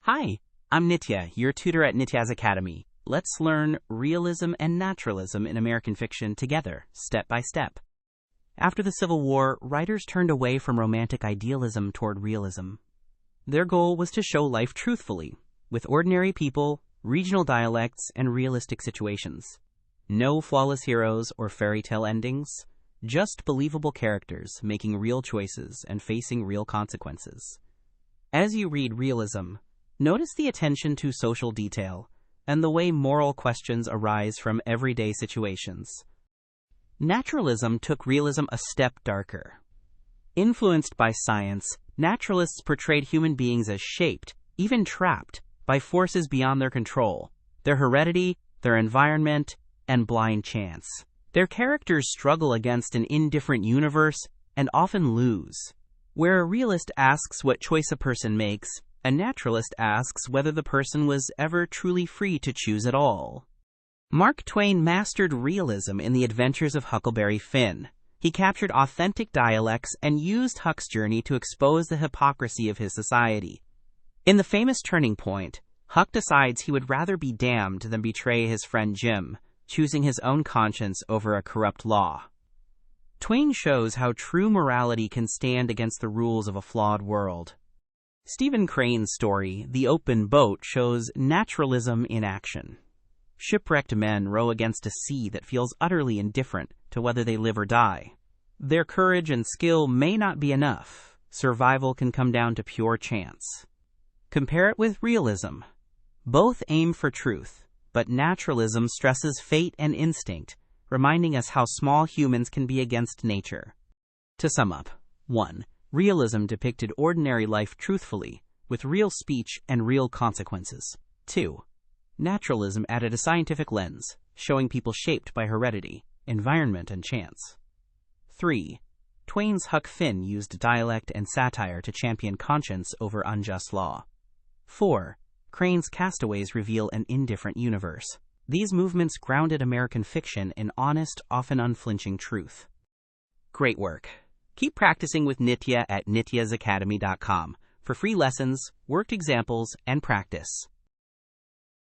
Hi, I'm Nitya, your tutor at Nityaz Academy. Let's learn realism and naturalism in American fiction together, step by step. After the Civil War, writers turned away from romantic idealism toward realism. Their goal was to show life truthfully, with ordinary people, regional dialects, and realistic situations. No flawless heroes or fairy tale endings, just believable characters making real choices and facing real consequences. As you read realism, notice the attention to social detail and the way moral questions arise from everyday situations. Naturalism took realism a step darker. Influenced by science, naturalists portrayed human beings as shaped, even trapped, by forces beyond their control, their heredity, their environment, and blind chance. Their characters struggle against an indifferent universe and often lose. Where a realist asks what choice a person makes, a naturalist asks whether the person was ever truly free to choose at all. Mark Twain mastered realism in The Adventures of Huckleberry Finn. He captured authentic dialects and used Huck's journey to expose the hypocrisy of his society. In the famous Turning Point, Huck decides he would rather be damned than betray his friend Jim, choosing his own conscience over a corrupt law. Twain shows how true morality can stand against the rules of a flawed world. Stephen Crane's story, The Open Boat, shows naturalism in action. Shipwrecked men row against a sea that feels utterly indifferent to whether they live or die. Their courage and skill may not be enough. Survival can come down to pure chance. Compare it with realism. Both aim for truth, but naturalism stresses fate and instinct, reminding us how small humans can be against nature. To sum up, 1. Realism depicted ordinary life truthfully, with real speech and real consequences. 2. Naturalism added a scientific lens, showing people shaped by heredity, environment, and chance. 3. Twain's Huck Finn used dialect and satire to champion conscience over unjust law. 4. Crane's Castaways reveal an indifferent universe. These movements grounded American fiction in honest, often unflinching truth. Great work. Keep practicing with Nitya at nityazacademy.com for free lessons, worked examples, and practice.